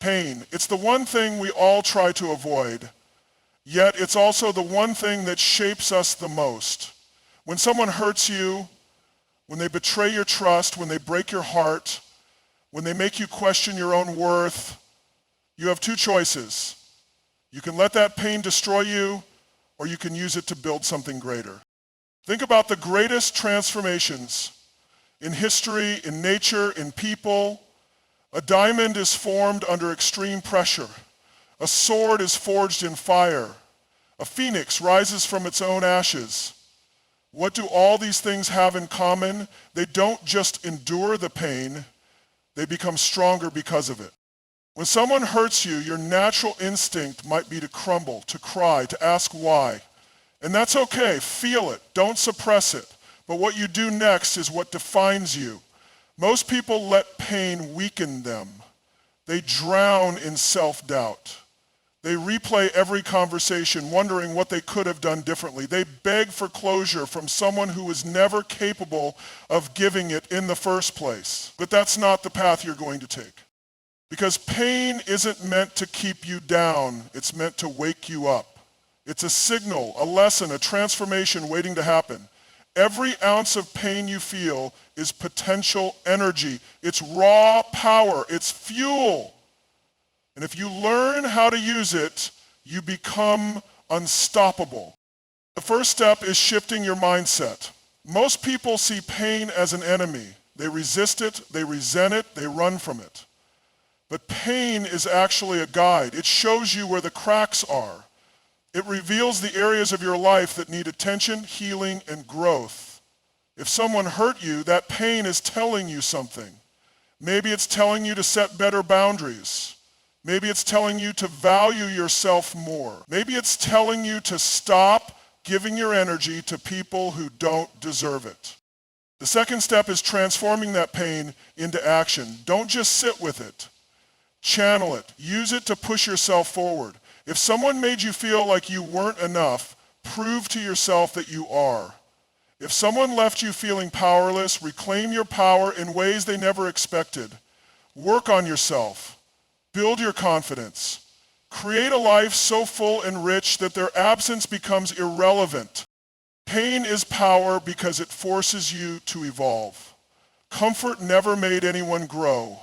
Pain. It's the one thing we all try to avoid, yet it's also the one thing that shapes us the most. When someone hurts you, when they betray your trust, when they break your heart, when they make you question your own worth, you have two choices. You can let that pain destroy you, or you can use it to build something greater. Think about the greatest transformations in history, in nature, in people. A diamond is formed under extreme pressure. A sword is forged in fire. A phoenix rises from its own ashes. What do all these things have in common? They don't just endure the pain, they become stronger because of it. When someone hurts you, your natural instinct might be to crumble, to cry, to ask why. And that's okay, feel it, don't suppress it. But what you do next is what defines you. Most people let pain weaken them. They drown in self-doubt. They replay every conversation, wondering what they could have done differently. They beg for closure from someone who was never capable of giving it in the first place. But that's not the path you're going to take. Because pain isn't meant to keep you down, it's meant to wake you up. It's a signal, a lesson, a transformation waiting to happen. Every ounce of pain you feel is potential energy. It's raw power. It's fuel. And if you learn how to use it, you become unstoppable. The first step is shifting your mindset. Most people see pain as an enemy. They resist it, they resent it, they run from it. But pain is actually a guide. It shows you where the cracks are. It reveals the areas of your life that need attention, healing, and growth. If someone hurt you, that pain is telling you something. Maybe it's telling you to set better boundaries. Maybe it's telling you to value yourself more. Maybe it's telling you to stop giving your energy to people who don't deserve it. The second step is transforming that pain into action. Don't just sit with it. Channel it. Use it to push yourself forward. If someone made you feel like you weren't enough, prove to yourself that you are. If someone left you feeling powerless, reclaim your power in ways they never expected. Work on yourself. Build your confidence. Create a life so full and rich that their absence becomes irrelevant. Pain is power because it forces you to evolve. Comfort never made anyone grow.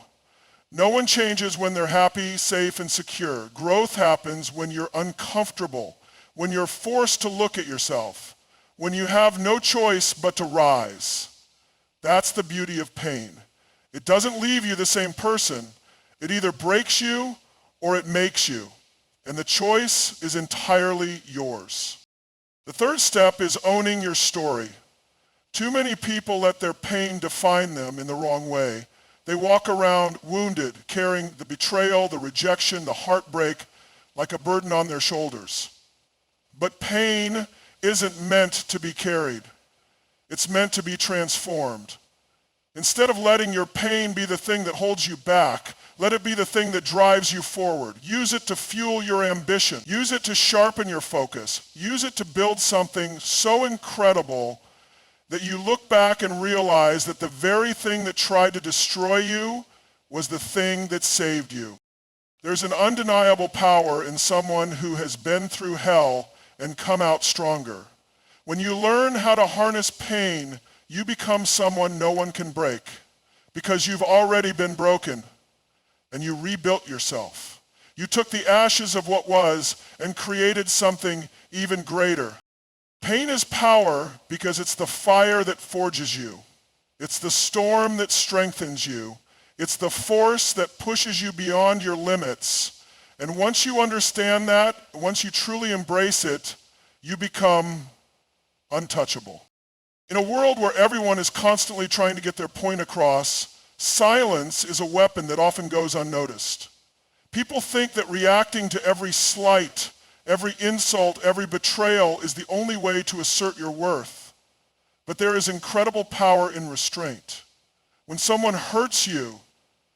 No one changes when they're happy, safe, and secure. Growth happens when you're uncomfortable, when you're forced to look at yourself, when you have no choice but to rise. That's the beauty of pain. It doesn't leave you the same person. It either breaks you or it makes you, and the choice is entirely yours. The third step is owning your story. Too many people let their pain define them in the wrong way. They walk around wounded, carrying the betrayal, the rejection, the heartbreak like a burden on their shoulders. But pain isn't meant to be carried. It's meant to be transformed. Instead of letting your pain be the thing that holds you back, let it be the thing that drives you forward. Use it to fuel your ambition. Use it to sharpen your focus. Use it to build something so incredible that you look back and realize that the very thing that tried to destroy you was the thing that saved you. There's an undeniable power in someone who has been through hell and come out stronger. When you learn how to harness pain, you become someone no one can break because you've already been broken and you rebuilt yourself. You took the ashes of what was and created something even greater. Pain is power because it's the fire that forges you. It's the storm that strengthens you. It's the force that pushes you beyond your limits. And once you understand that, once you truly embrace it, you become untouchable. In a world where everyone is constantly trying to get their point across, silence is a weapon that often goes unnoticed. People think that reacting to every slight, every insult, every betrayal is the only way to assert your worth. But there is incredible power in restraint. When someone hurts you,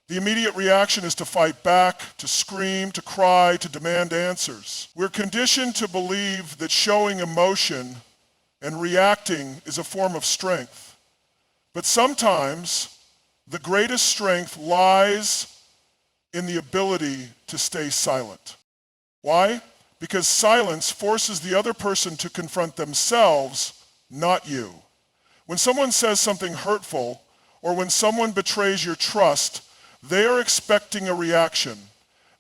the immediate reaction is to fight back, to scream, to cry, to demand answers. We're conditioned to believe that showing emotion and reacting is a form of strength. But sometimes the greatest strength lies in the ability to stay silent. Why? Because silence forces the other person to confront themselves, not you. When someone says something hurtful, or when someone betrays your trust, they are expecting a reaction.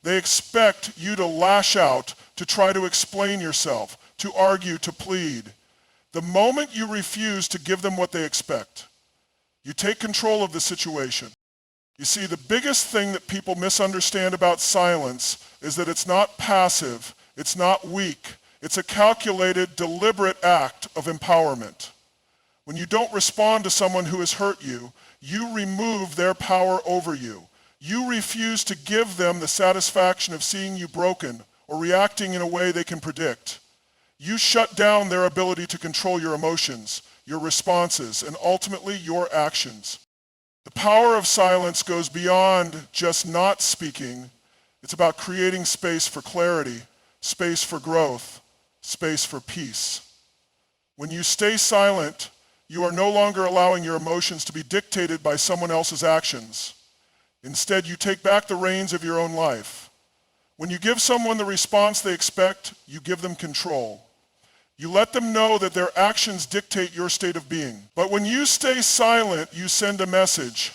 They expect you to lash out, to try to explain yourself, to argue, to plead. The moment you refuse to give them what they expect, you take control of the situation. You see, the biggest thing that people misunderstand about silence is that it's not passive, it's not weak, it's a calculated, deliberate act of empowerment. When you don't respond to someone who has hurt you, you remove their power over you. You refuse to give them the satisfaction of seeing you broken or reacting in a way they can predict. You shut down their ability to control your emotions, your responses, and ultimately your actions. The power of silence goes beyond just not speaking. It's about creating space for clarity, space for growth, space for peace. When you stay silent, you are no longer allowing your emotions to be dictated by someone else's actions. Instead, you take back the reins of your own life. When you give someone the response they expect, you give them control. You let them know that their actions dictate your state of being. But when you stay silent, you send a message.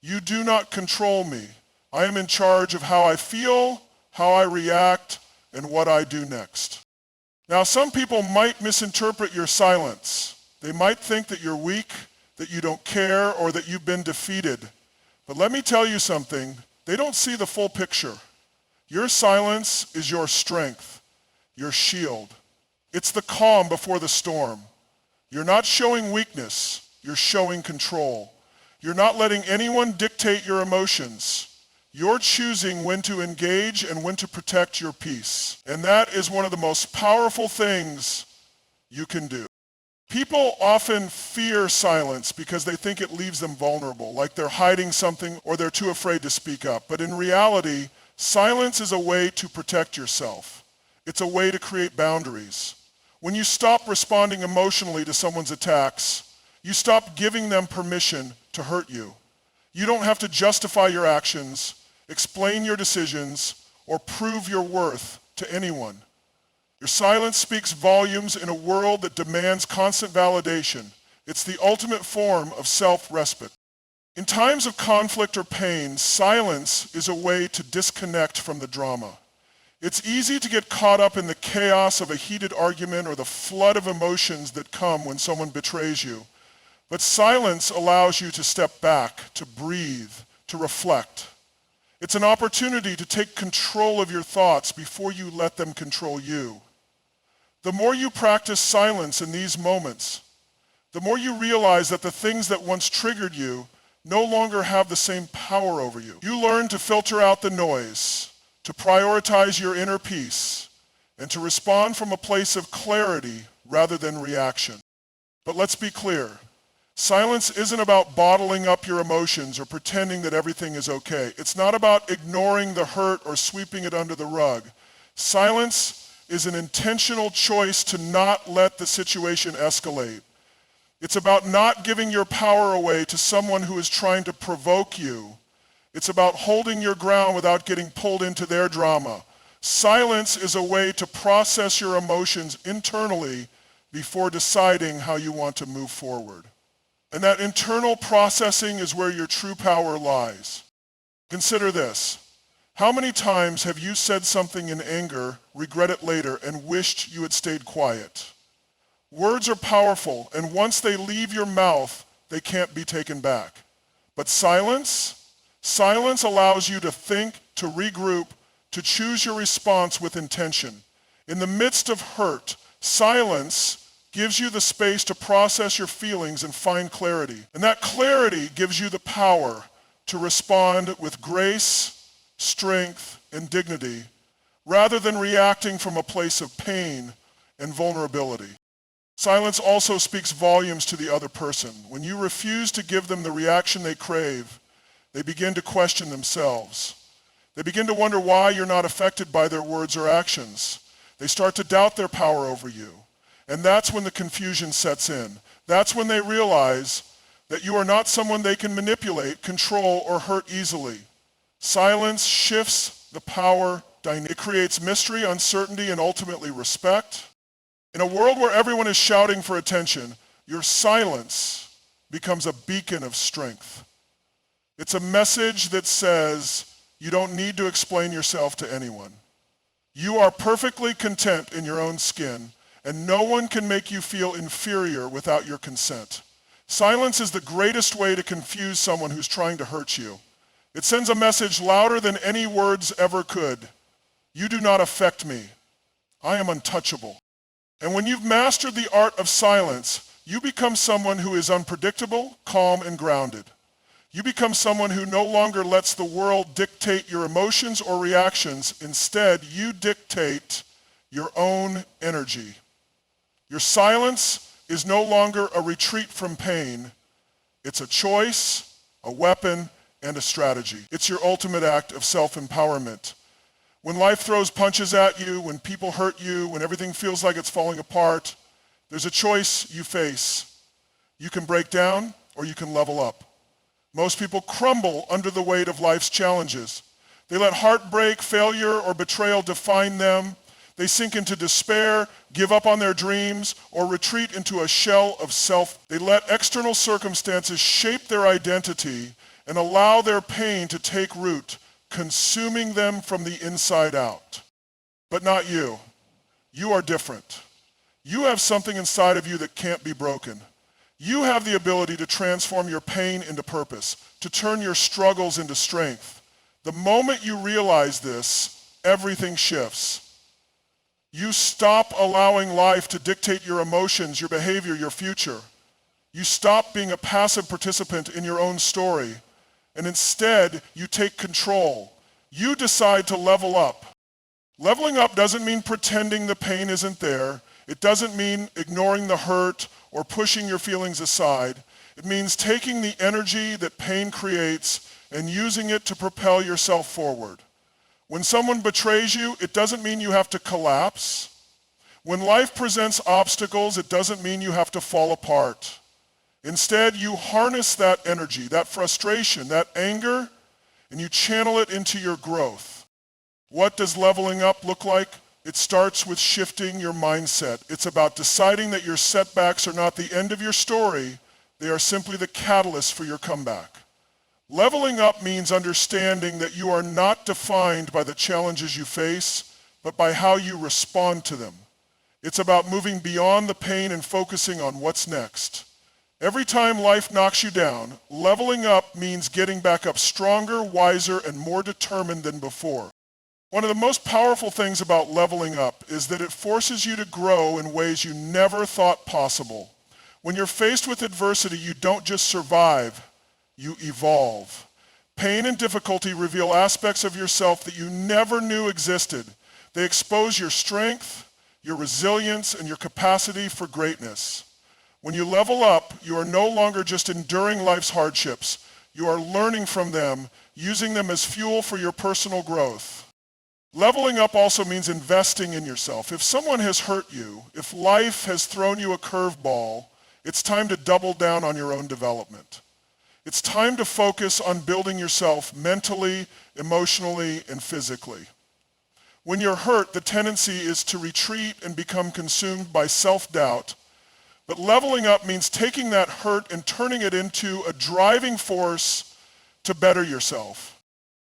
You do not control me. I am in charge of how I feel, how I react, and what I do next. Now, some people might misinterpret your silence. They might think that you're weak, that you don't care, or that you've been defeated. But let me tell you something. They don't see the full picture. Your silence is your strength, your shield. It's the calm before the storm. You're not showing weakness, you're showing control. You're not letting anyone dictate your emotions. You're choosing when to engage and when to protect your peace. And that is one of the most powerful things you can do. People often fear silence because they think it leaves them vulnerable, like they're hiding something or they're too afraid to speak up. But in reality, silence is a way to protect yourself. It's a way to create boundaries. When you stop responding emotionally to someone's attacks, you stop giving them permission to hurt you. You don't have to justify your actions, explain your decisions, or prove your worth to anyone. Your silence speaks volumes in a world that demands constant validation. It's the ultimate form of self-respite. In times of conflict or pain, silence is a way to disconnect from the drama. It's easy to get caught up in the chaos of a heated argument or the flood of emotions that come when someone betrays you. But silence allows you to step back, to breathe, to reflect. It's an opportunity to take control of your thoughts before you let them control you. The more you practice silence in these moments, the more you realize that the things that once triggered you no longer have the same power over you. You learn to filter out the noise, to prioritize your inner peace, and to respond from a place of clarity rather than reaction. But let's be clear. Silence isn't about bottling up your emotions or pretending that everything is okay. It's not about ignoring the hurt or sweeping it under the rug. Silence is an intentional choice to not let the situation escalate. It's about not giving your power away to someone who is trying to provoke you. It's about holding your ground without getting pulled into their drama. Silence is a way to process your emotions internally before deciding how you want to move forward. And that internal processing is where your true power lies. Consider this. How many times have you said something in anger, regret it later, and wished you had stayed quiet? Words are powerful, and once they leave your mouth, they can't be taken back. But silence allows you to think, to regroup, to choose your response with intention. In the midst of hurt, silence gives you the space to process your feelings and find clarity. And that clarity gives you the power to respond with grace, strength, and dignity, rather than reacting from a place of pain and vulnerability. Silence also speaks volumes to the other person. When you refuse to give them the reaction they crave, they begin to question themselves. They begin to wonder why you're not affected by their words or actions. They start to doubt their power over you. And that's when the confusion sets in. That's when they realize that you are not someone they can manipulate, control, or hurt easily. Silence shifts the power dynamic. It creates mystery, uncertainty, and ultimately respect. In a world where everyone is shouting for attention, your silence becomes a beacon of strength. It's a message that says you don't need to explain yourself to anyone. You are perfectly content in your own skin, and no one can make you feel inferior without your consent. Silence is the greatest way to confuse someone who's trying to hurt you. It sends a message louder than any words ever could. You do not affect me. I am untouchable. And when you've mastered the art of silence, you become someone who is unpredictable, calm, and grounded. You become someone who no longer lets the world dictate your emotions or reactions. Instead, you dictate your own energy. Your silence is no longer a retreat from pain. It's a choice, a weapon, and a strategy. It's your ultimate act of self-empowerment. When life throws punches at you, when people hurt you, when everything feels like it's falling apart, there's a choice you face. You can break down or you can level up. Most people crumble under the weight of life's challenges. They let heartbreak, failure, or betrayal define them. They sink into despair, give up on their dreams, or retreat into a shell of self. They let external circumstances shape their identity and allow their pain to take root, consuming them from the inside out. But not you. You are different. You have something inside of you that can't be broken. You have the ability to transform your pain into purpose, to turn your struggles into strength. The moment you realize this, everything shifts. You stop allowing life to dictate your emotions, your behavior, your future. You stop being a passive participant in your own story, and instead you take control. You decide to level up. Leveling up doesn't mean pretending the pain isn't there. It doesn't mean ignoring the hurt or pushing your feelings aside. It means taking the energy that pain creates and using it to propel yourself forward. When someone betrays you, it doesn't mean you have to collapse. When life presents obstacles, it doesn't mean you have to fall apart. Instead, you harness that energy, that frustration, that anger, and you channel it into your growth. What does leveling up look like? It starts with shifting your mindset. It's about deciding that your setbacks are not the end of your story. They are simply the catalyst for your comeback. Leveling up means understanding that you are not defined by the challenges you face, but by how you respond to them. It's about moving beyond the pain and focusing on what's next. Every time life knocks you down, leveling up means getting back up stronger, wiser, and more determined than before. One of the most powerful things about leveling up is that it forces you to grow in ways you never thought possible. When you're faced with adversity, you don't just survive, you evolve. Pain and difficulty reveal aspects of yourself that you never knew existed. They expose your strength, your resilience, and your capacity for greatness. When you level up, you are no longer just enduring life's hardships. You are learning from them, using them as fuel for your personal growth. Leveling up also means investing in yourself. If someone has hurt you, if life has thrown you a curveball, it's time to double down on your own development. It's time to focus on building yourself mentally, emotionally, and physically. When you're hurt, the tendency is to retreat and become consumed by self-doubt. But leveling up means taking that hurt and turning it into a driving force to better yourself.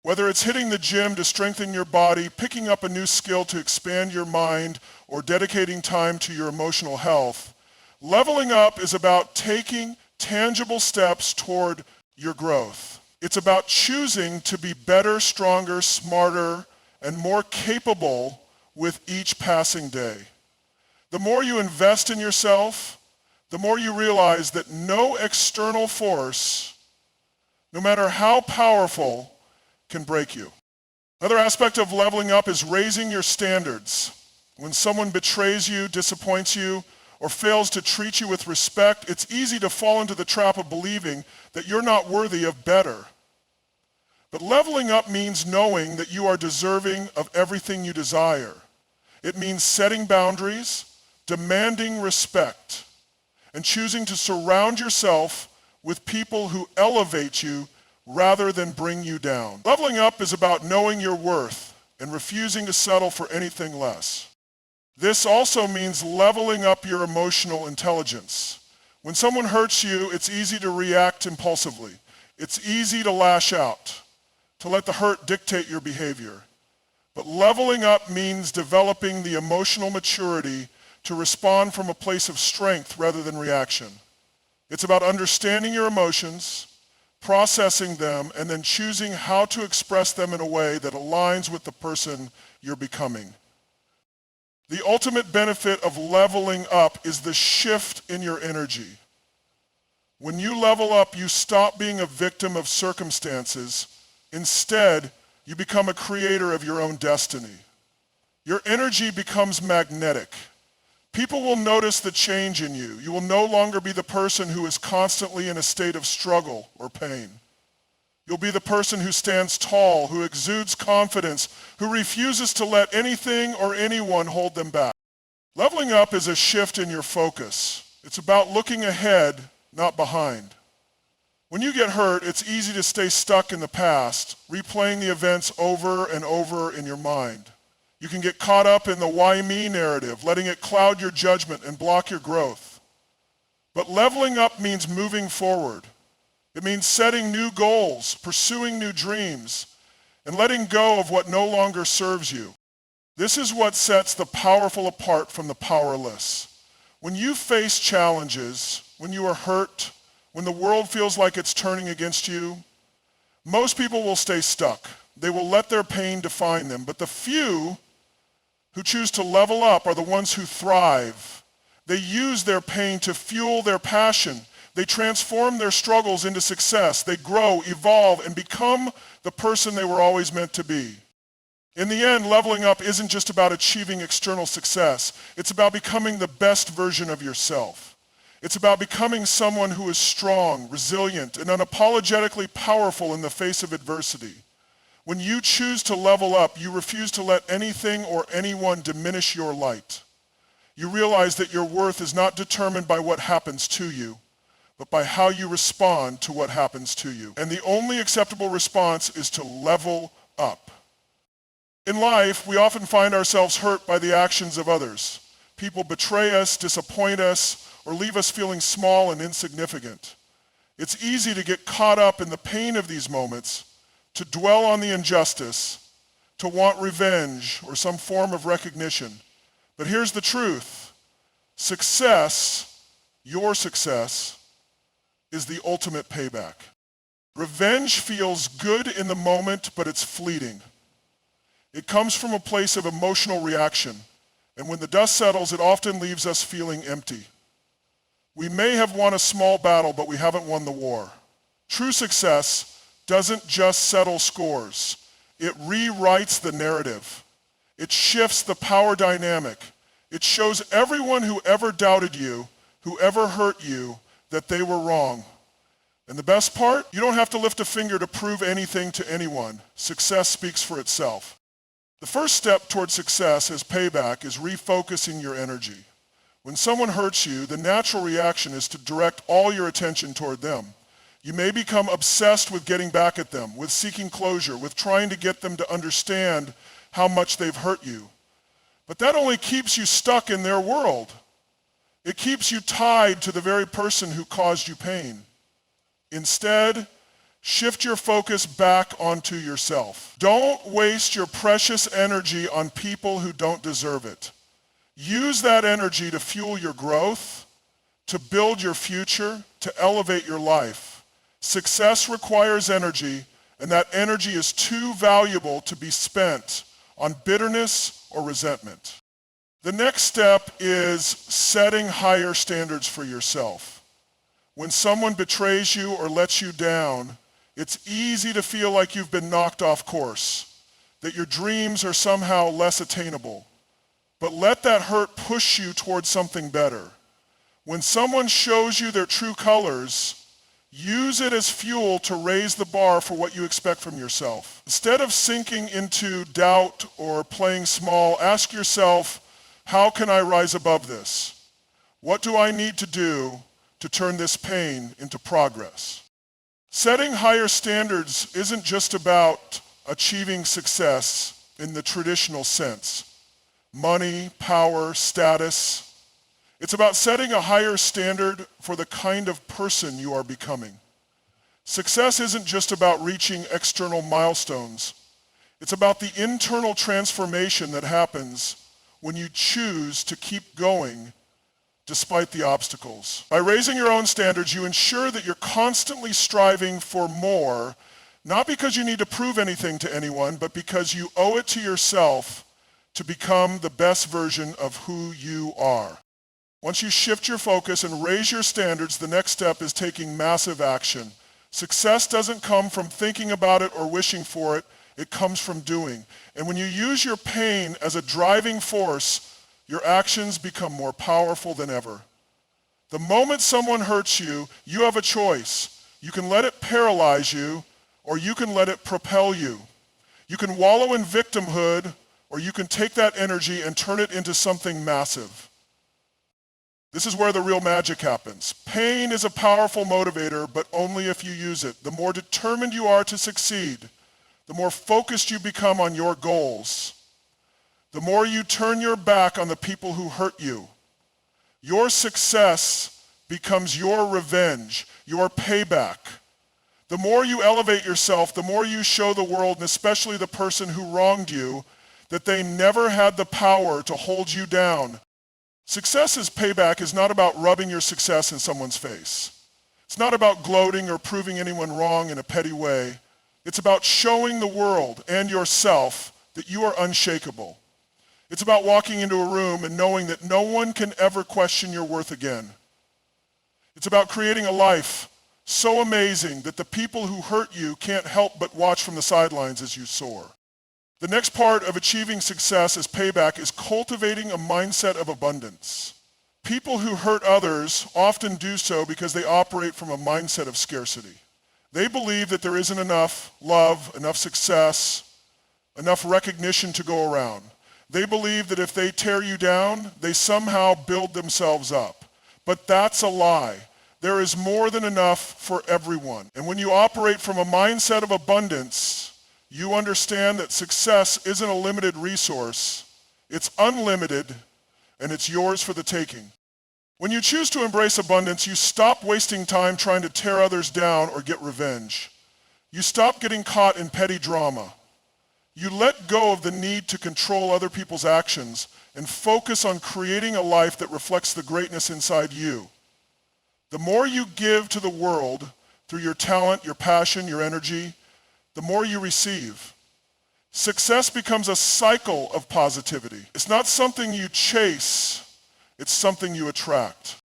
Whether it's hitting the gym to strengthen your body, picking up a new skill to expand your mind, or dedicating time to your emotional health, leveling up is about taking tangible steps toward your growth. It's about choosing to be better, stronger, smarter, and more capable with each passing day. The more you invest in yourself, the more you realize that no external force, no matter how powerful, can break you. Another aspect of leveling up is raising your standards. When someone betrays you, disappoints you, or fails to treat you with respect, it's easy to fall into the trap of believing that you're not worthy of better. But leveling up means knowing that you are deserving of everything you desire. It means setting boundaries, demanding respect, and choosing to surround yourself with people who elevate you rather than bring you down. Leveling up is about knowing your worth and refusing to settle for anything less. This also means leveling up your emotional intelligence. When someone hurts you, it's easy to react impulsively. It's easy to lash out, to let the hurt dictate your behavior. But leveling up means developing the emotional maturity to respond from a place of strength rather than reaction. It's about understanding your emotions, processing them, and then choosing how to express them in a way that aligns with the person you're becoming. The ultimate benefit of leveling up is the shift in your energy. When you level up, you stop being a victim of circumstances. Instead, you become a creator of your own destiny. Your energy becomes magnetic. People will notice the change in you. You will no longer be the person who is constantly in a state of struggle or pain. You'll be the person who stands tall, who exudes confidence, who refuses to let anything or anyone hold them back. Leveling up is a shift in your focus. It's about looking ahead, not behind. When you get hurt, it's easy to stay stuck in the past, replaying the events over and over in your mind. You can get caught up in the why me narrative, letting it cloud your judgment and block your growth. But leveling up means moving forward. It means setting new goals, pursuing new dreams, and letting go of what no longer serves you. This is what sets the powerful apart from the powerless. When you face challenges, when you are hurt, when the world feels like it's turning against you, most people will stay stuck. They will let their pain define them. But the few who choose to level up are the ones who thrive. They use their pain to fuel their passion. They transform their struggles into success. They grow, evolve, and become the person they were always meant to be. In the end, leveling up isn't just about achieving external success. It's about becoming the best version of yourself. It's about becoming someone who is strong, resilient, and unapologetically powerful in the face of adversity. When you choose to level up, you refuse to let anything or anyone diminish your light. You realize that your worth is not determined by what happens to you, but by how you respond to what happens to you. And the only acceptable response is to level up. In life, we often find ourselves hurt by the actions of others. People betray us, disappoint us, or leave us feeling small and insignificant. It's easy to get caught up in the pain of these moments, to dwell on the injustice, to want revenge or some form of recognition. But here's the truth. Success, your success, is the ultimate payback. Revenge feels good in the moment, but it's fleeting. It comes from a place of emotional reaction, and when the dust settles, it often leaves us feeling empty. We may have won a small battle, but we haven't won the war. True success doesn't just settle scores. It rewrites the narrative. It shifts the power dynamic. It shows everyone who ever doubted you, who ever hurt you, that they were wrong. And the best part, you don't have to lift a finger to prove anything to anyone. Success speaks for itself. The first step toward success as payback is refocusing your energy. When someone hurts you, the natural reaction is to direct all your attention toward them. You may become obsessed with getting back at them, with seeking closure, with trying to get them to understand how much they've hurt you. But that only keeps you stuck in their world. It keeps you tied to the very person who caused you pain. Instead, shift your focus back onto yourself. Don't waste your precious energy on people who don't deserve it. Use that energy to fuel your growth, to build your future, to elevate your life. Success requires energy, and that energy is too valuable to be spent on bitterness or resentment. The next step is setting higher standards for yourself. When someone betrays you or lets you down, it's easy to feel like you've been knocked off course, that your dreams are somehow less attainable. But let that hurt push you towards something better. When someone shows you their true colors, use it as fuel to raise the bar for what you expect from yourself. Instead of sinking into doubt or playing small, ask yourself, how can I rise above this? What do I need to do to turn this pain into progress? Setting higher standards isn't just about achieving success in the traditional sense. Money, power, status. It's about setting a higher standard for the kind of person you are becoming. Success isn't just about reaching external milestones. It's about the internal transformation that happens when you choose to keep going despite the obstacles. By raising your own standards, you ensure that you're constantly striving for more, not because you need to prove anything to anyone, but because you owe it to yourself to become the best version of who you are. Once you shift your focus and raise your standards, the next step is taking massive action. Success doesn't come from thinking about it or wishing for it. It comes from doing. And when you use your pain as a driving force, your actions become more powerful than ever. The moment someone hurts you, you have a choice. You can let it paralyze you, or you can let it propel you. You can wallow in victimhood, or you can take that energy and turn it into something massive. This is where the real magic happens. Pain is a powerful motivator, but only if you use it. The more determined you are to succeed, the more focused you become on your goals, the more you turn your back on the people who hurt you. Your success becomes your revenge, your payback. The more you elevate yourself, the more you show the world, and especially the person who wronged you, that they never had the power to hold you down. Success as payback is not about rubbing your success in someone's face. It's not about gloating or proving anyone wrong in a petty way. It's about showing the world and yourself that you are unshakable. It's about walking into a room and knowing that no one can ever question your worth again. It's about creating a life so amazing that the people who hurt you can't help but watch from the sidelines as you soar. The next part of achieving success as payback is cultivating a mindset of abundance. People who hurt others often do so because they operate from a mindset of scarcity. They believe that there isn't enough love, enough success, enough recognition to go around. They believe that if they tear you down, they somehow build themselves up. But that's a lie. There is more than enough for everyone. And when you operate from a mindset of abundance, you understand that success isn't a limited resource. It's unlimited, and it's yours for the taking. When you choose to embrace abundance, you stop wasting time trying to tear others down or get revenge. You stop getting caught in petty drama. You let go of the need to control other people's actions and focus on creating a life that reflects the greatness inside you. The more you give to the world through your talent, your passion, your energy, the more you receive. Success becomes a cycle of positivity. It's not something you chase, it's something you attract.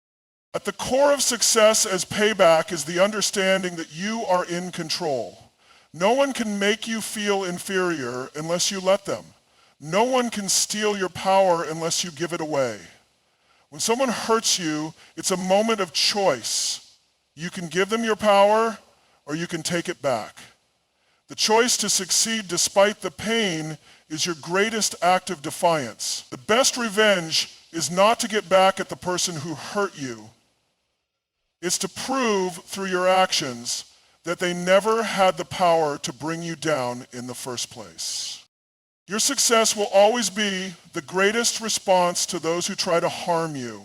At the core of success as payback is the understanding that you are in control. No one can make you feel inferior unless you let them. No one can steal your power unless you give it away. When someone hurts you, it's a moment of choice. You can give them your power or you can take it back. The choice to succeed despite the pain is your greatest act of defiance. The best revenge is not to get back at the person who hurt you. It's to prove through your actions that they never had the power to bring you down in the first place. Your success will always be the greatest response to those who try to harm you.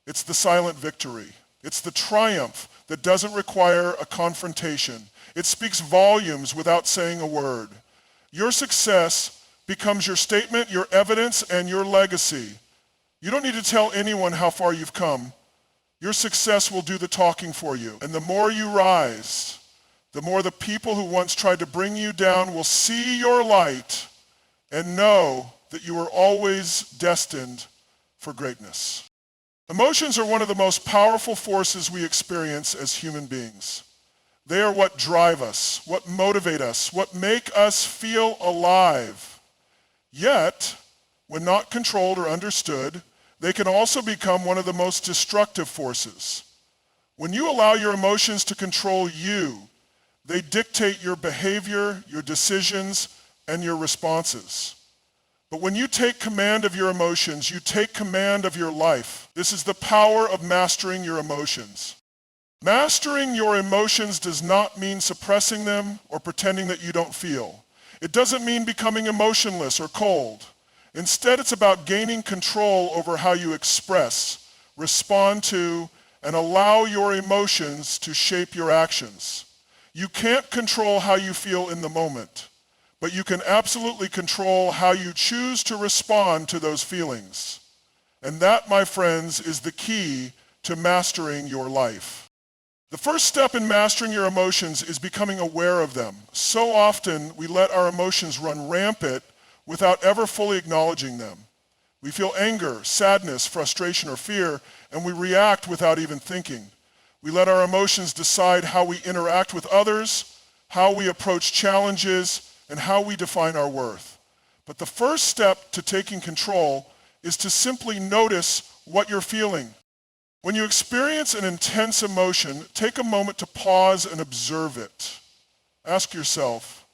It's the silent victory. It's the triumph that doesn't require a confrontation. It speaks volumes without saying a word. Your success becomes your statement, your evidence, and your legacy. You don't need to tell anyone how far you've come. Your success will do the talking for you. And the more you rise, the more the people who once tried to bring you down will see your light and know that you were always destined for greatness. Emotions are one of the most powerful forces we experience as human beings. They are what drive us, what motivate us, what make us feel alive. Yet, when not controlled or understood, they can also become one of the most destructive forces. When you allow your emotions to control you, they dictate your behavior, your decisions, and your responses. But when you take command of your emotions, you take command of your life. This is the power of mastering your emotions. Mastering your emotions does not mean suppressing them or pretending that you don't feel. It doesn't mean becoming emotionless or cold. Instead, it's about gaining control over how you express, respond to, and allow your emotions to shape your actions. You can't control how you feel in the moment, but you can absolutely control how you choose to respond to those feelings. And that, my friends, is the key to mastering your life. The first step in mastering your emotions is becoming aware of them. So often, we let our emotions run rampant without ever fully acknowledging them. We feel anger, sadness, frustration, or fear, and we react without even thinking. We let our emotions decide how we interact with others, how we approach challenges, and how we define our worth. But the first step to taking control is to simply notice what you're feeling. When you experience an intense emotion, take a moment to pause and observe it. Ask yourself,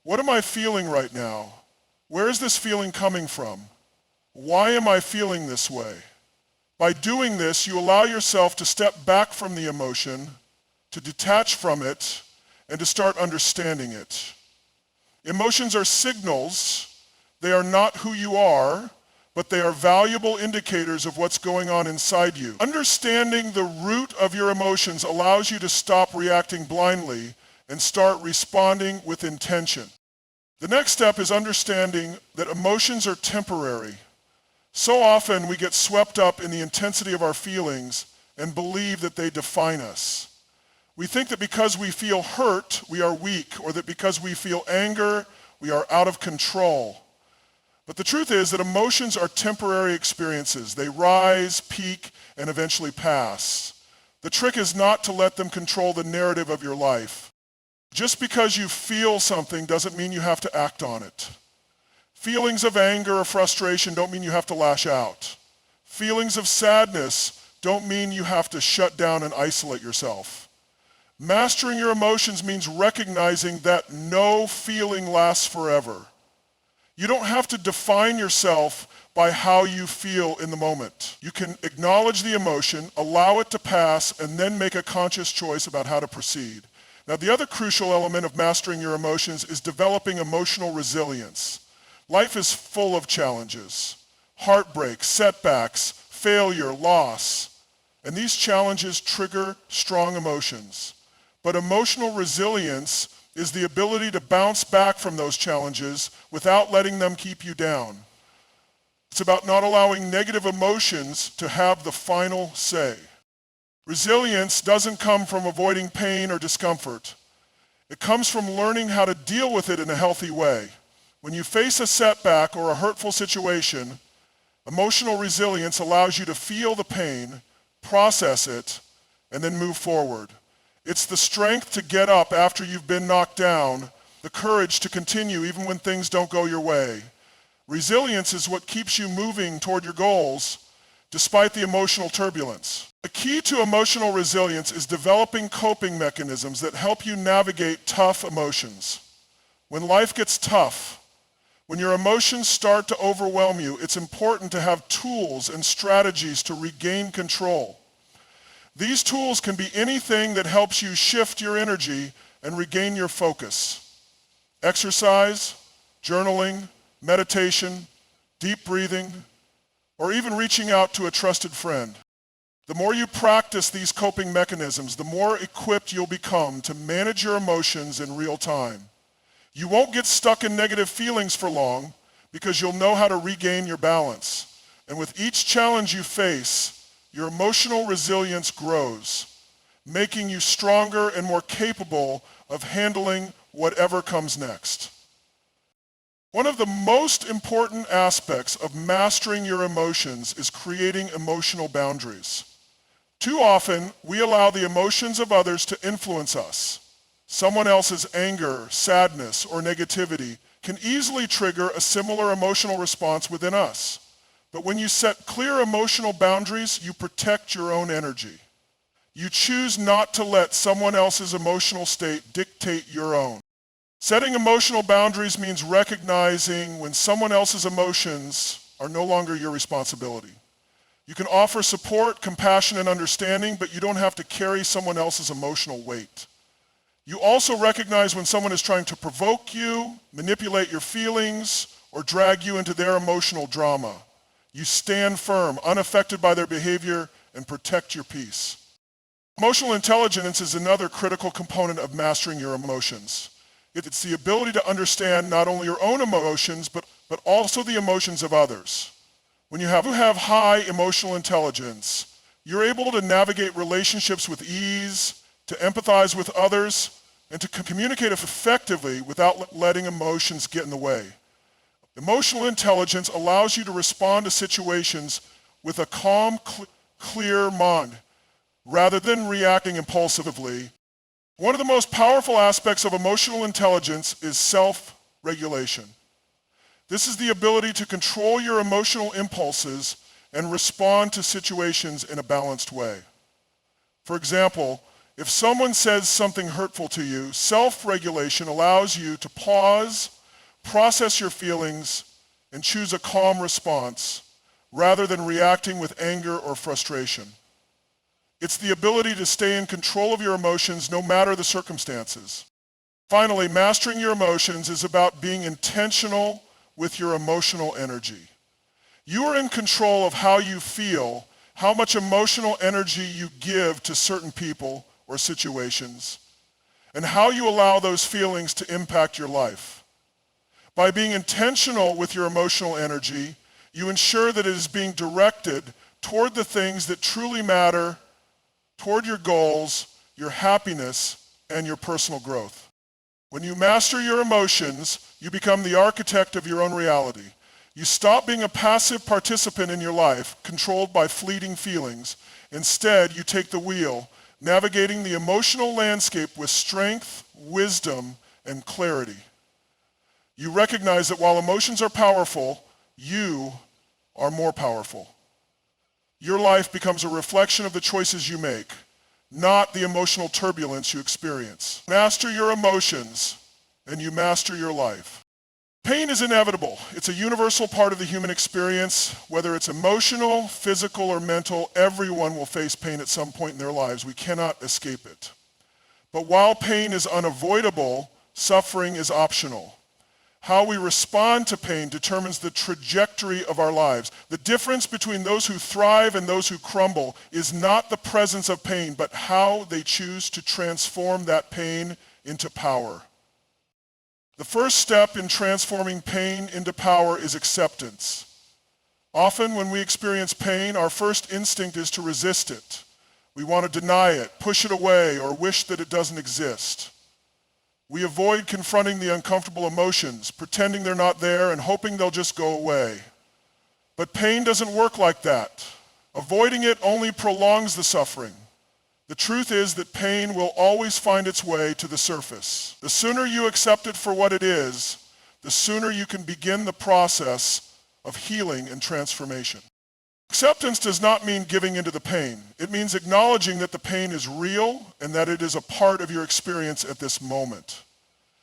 what am I feeling right now? Where is this feeling coming from? Why am I feeling this way? By doing this, you allow yourself to step back from the emotion, to detach from it, and to start understanding it. Emotions are signals. They are not who you are, but they are valuable indicators of what's going on inside you. Understanding the root of your emotions allows you to stop reacting blindly and start responding with intention. The next step is understanding that emotions are temporary. So often we get swept up in the intensity of our feelings and believe that they define us. We think that because we feel hurt, we are weak, or that because we feel anger, we are out of control. But the truth is that emotions are temporary experiences. They rise, peak, and eventually pass. The trick is not to let them control the narrative of your life. Just because you feel something doesn't mean you have to act on it. Feelings of anger or frustration don't mean you have to lash out. Feelings of sadness don't mean you have to shut down and isolate yourself. Mastering your emotions means recognizing that no feeling lasts forever. You don't have to define yourself by how you feel in the moment. You can acknowledge the emotion, allow it to pass, and then make a conscious choice about how to proceed. Now, the other crucial element of mastering your emotions is developing emotional resilience. Life is full of challenges, heartbreak, setbacks, failure, loss, and these challenges trigger strong emotions. But emotional resilience is the ability to bounce back from those challenges without letting them keep you down. It's about not allowing negative emotions to have the final say. Resilience doesn't come from avoiding pain or discomfort. It comes from learning how to deal with it in a healthy way. When you face a setback or a hurtful situation, emotional resilience allows you to feel the pain, process it, and then move forward. It's the strength to get up after you've been knocked down, the courage to continue even when things don't go your way. Resilience is what keeps you moving toward your goals despite the emotional turbulence. The key to emotional resilience is developing coping mechanisms that help you navigate tough emotions. When life gets tough, when your emotions start to overwhelm you, it's important to have tools and strategies to regain control. These tools can be anything that helps you shift your energy and regain your focus. Exercise, journaling, meditation, deep breathing, or even reaching out to a trusted friend. The more you practice these coping mechanisms, the more equipped you'll become to manage your emotions in real time. You won't get stuck in negative feelings for long because you'll know how to regain your balance. And with each challenge you face, your emotional resilience grows, making you stronger and more capable of handling whatever comes next. One of the most important aspects of mastering your emotions is creating emotional boundaries. Too often, we allow the emotions of others to influence us. Someone else's anger, sadness, or negativity can easily trigger a similar emotional response within us. But when you set clear emotional boundaries, you protect your own energy. You choose not to let someone else's emotional state dictate your own. Setting emotional boundaries means recognizing when someone else's emotions are no longer your responsibility. You can offer support, compassion, and understanding, but you don't have to carry someone else's emotional weight. You also recognize when someone is trying to provoke you, manipulate your feelings, or drag you into their emotional drama. You stand firm, unaffected by their behavior, and protect your peace. Emotional intelligence is another critical component of mastering your emotions. It's the ability to understand not only your own emotions, but also the emotions of others. When you have high emotional intelligence, you're able to navigate relationships with ease, to empathize with others, and to communicate effectively without letting emotions get in the way. Emotional intelligence allows you to respond to situations with a calm, clear mind, rather than reacting impulsively. One of the most powerful aspects of emotional intelligence is self-regulation. This is the ability to control your emotional impulses and respond to situations in a balanced way. For example, if someone says something hurtful to you, self-regulation allows you to pause, process your feelings, and choose a calm response rather than reacting with anger or frustration. It's the ability to stay in control of your emotions no matter the circumstances. Finally, mastering your emotions is about being intentional with your emotional energy. You are in control of how you feel, how much emotional energy you give to certain people or situations, and how you allow those feelings to impact your life. By being intentional with your emotional energy, you ensure that it is being directed toward the things that truly matter, toward your goals, your happiness, and your personal growth. When you master your emotions, you become the architect of your own reality. You stop being a passive participant in your life, controlled by fleeting feelings. Instead, you take the wheel, navigating the emotional landscape with strength, wisdom, and clarity. You recognize that while emotions are powerful, you are more powerful. Your life becomes a reflection of the choices you make, not the emotional turbulence you experience. Master your emotions, and you master your life. Pain is inevitable. It's a universal part of the human experience. Whether it's emotional, physical, or mental, everyone will face pain at some point in their lives. We cannot escape it. But while pain is unavoidable, suffering is optional. How we respond to pain determines the trajectory of our lives. The difference between those who thrive and those who crumble is not the presence of pain, but how they choose to transform that pain into power. The first step in transforming pain into power is acceptance. Often when we experience pain, our first instinct is to resist it. We want to deny it, push it away, or wish that it doesn't exist. We avoid confronting the uncomfortable emotions, pretending they're not there and hoping they'll just go away. But pain doesn't work like that. Avoiding it only prolongs the suffering. The truth is that pain will always find its way to the surface. The sooner you accept it for what it is, the sooner you can begin the process of healing and transformation. Acceptance does not mean giving into the pain. It means acknowledging that the pain is real and that it is a part of your experience at this moment.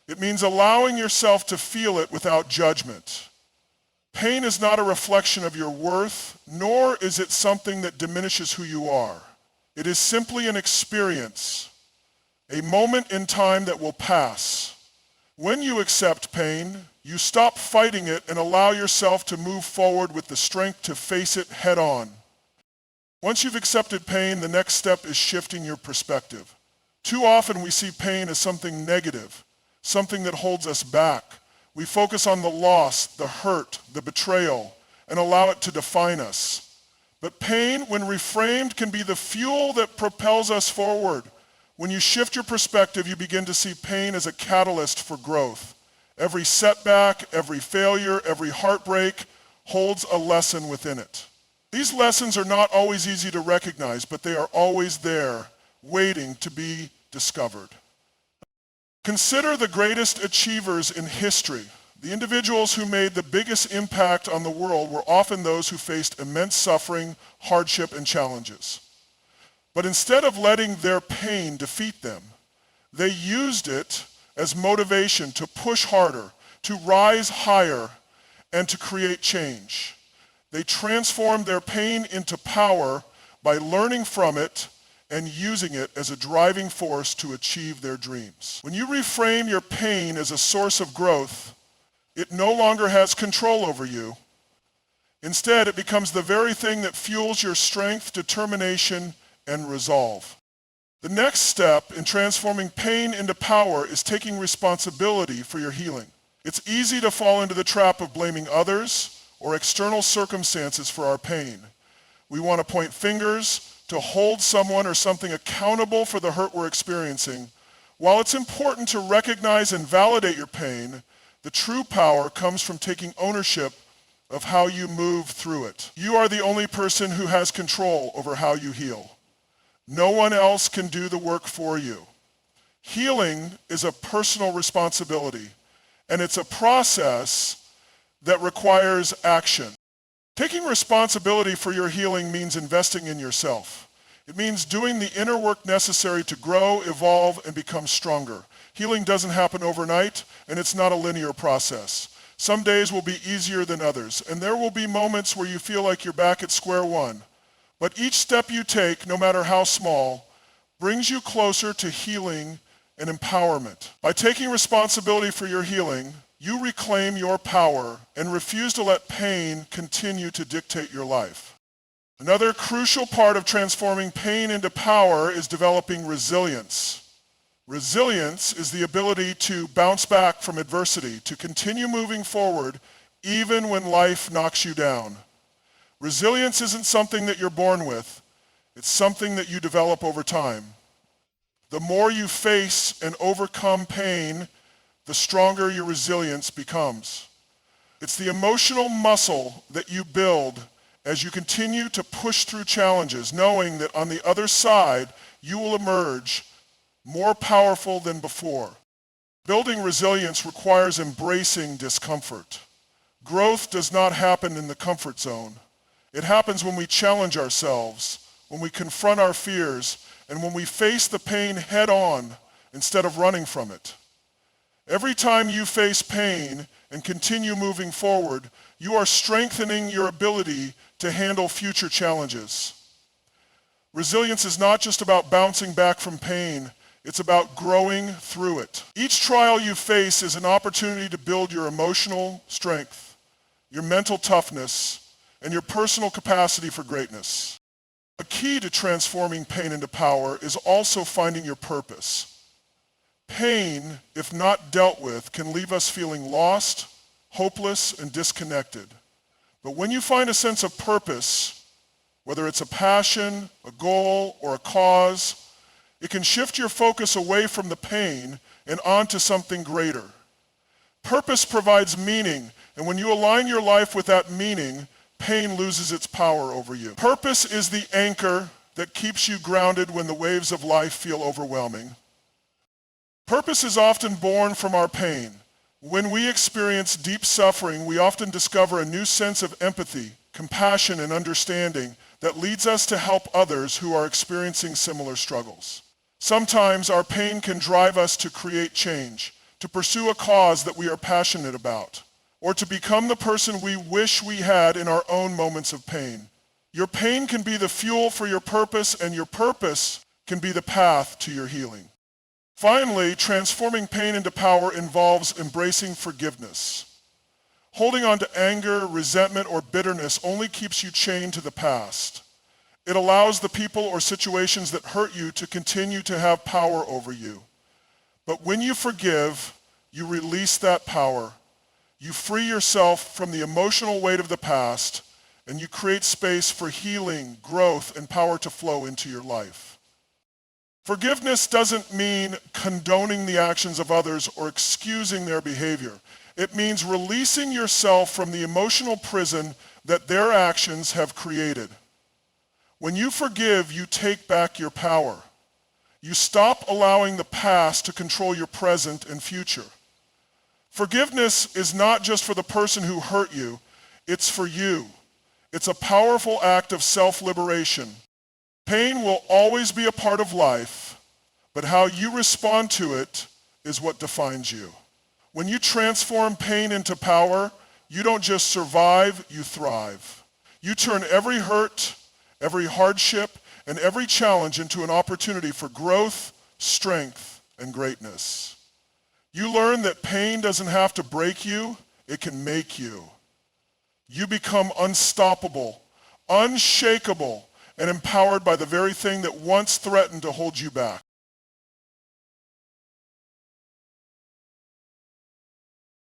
It means allowing yourself to feel it without judgment. Pain is not a reflection of your worth, nor is it something that diminishes who you are. It is simply an experience, a moment in time that will pass. When you accept pain, you stop fighting it and allow yourself to move forward with the strength to face it head on. Once you've accepted pain, the next step is shifting your perspective. Too often we see pain as something negative, something that holds us back. We focus on the loss, the hurt, the betrayal, and allow it to define us. But pain, when reframed, can be the fuel that propels us forward. When you shift your perspective, you begin to see pain as a catalyst for growth. Every setback, every failure, every heartbreak holds a lesson within it. These lessons are not always easy to recognize, but they are always there, waiting to be discovered. Consider the greatest achievers in history. The individuals who made the biggest impact on the world were often those who faced immense suffering, hardship, and challenges. But instead of letting their pain defeat them, they used it as motivation to push harder, to rise higher, and to create change. They transform their pain into power by learning from it and using it as a driving force to achieve their dreams. When you reframe your pain as a source of growth, it no longer has control over you. Instead, it becomes the very thing that fuels your strength, determination, and resolve. The next step in transforming pain into power is taking responsibility for your healing. It's easy to fall into the trap of blaming others or external circumstances for our pain. We want to point fingers, to hold someone or something accountable for the hurt we're experiencing. While it's important to recognize and validate your pain, the true power comes from taking ownership of how you move through it. You are the only person who has control over how you heal. No one else can do the work for you. Healing is a personal responsibility, and it's a process that requires action. Taking responsibility for your healing means investing in yourself. It means doing the inner work necessary to grow, evolve, and become stronger. Healing doesn't happen overnight, and it's not a linear process. Some days will be easier than others, and there will be moments where you feel like you're back at square one. But each step you take, no matter how small, brings you closer to healing and empowerment. By taking responsibility for your healing, you reclaim your power and refuse to let pain continue to dictate your life. Another crucial part of transforming pain into power is developing resilience. Resilience is the ability to bounce back from adversity, to continue moving forward even when life knocks you down. Resilience isn't something that you're born with. It's something that you develop over time. The more you face and overcome pain, the stronger your resilience becomes. It's the emotional muscle that you build as you continue to push through challenges, knowing that on the other side, you will emerge more powerful than before. Building resilience requires embracing discomfort. Growth does not happen in the comfort zone. It happens when we challenge ourselves, when we confront our fears, and when we face the pain head on instead of running from it. Every time you face pain and continue moving forward, you are strengthening your ability to handle future challenges. Resilience is not just about bouncing back from pain, it's about growing through it. Each trial you face is an opportunity to build your emotional strength, your mental toughness, and your personal capacity for greatness. A key to transforming pain into power is also finding your purpose. Pain, if not dealt with, can leave us feeling lost, hopeless, and disconnected. But when you find a sense of purpose, whether it's a passion, a goal, or a cause, it can shift your focus away from the pain and onto something greater. Purpose provides meaning, and when you align your life with that meaning, pain loses its power over you. Purpose is the anchor that keeps you grounded when the waves of life feel overwhelming. Purpose is often born from our pain. When we experience deep suffering, we often discover a new sense of empathy, compassion, and understanding that leads us to help others who are experiencing similar struggles. Sometimes our pain can drive us to create change, to pursue a cause that we are passionate about, or to become the person we wish we had in our own moments of pain. Your pain can be the fuel for your purpose, and your purpose can be the path to your healing. Finally, transforming pain into power involves embracing forgiveness. Holding on to anger, resentment, or bitterness only keeps you chained to the past. It allows the people or situations that hurt you to continue to have power over you. But when you forgive, you release that power. You free yourself from the emotional weight of the past, and you create space for healing, growth, and power to flow into your life. Forgiveness doesn't mean condoning the actions of others or excusing their behavior. It means releasing yourself from the emotional prison that their actions have created. When you forgive, you take back your power. You stop allowing the past to control your present and future. Forgiveness is not just for the person who hurt you, it's for you. It's a powerful act of self-liberation. Pain will always be a part of life, but how you respond to it is what defines you. When you transform pain into power, you don't just survive, you thrive. You turn every hurt, every hardship, and every challenge into an opportunity for growth, strength, and greatness. You learn that pain doesn't have to break you, it can make you. You become unstoppable, unshakable, and empowered by the very thing that once threatened to hold you back.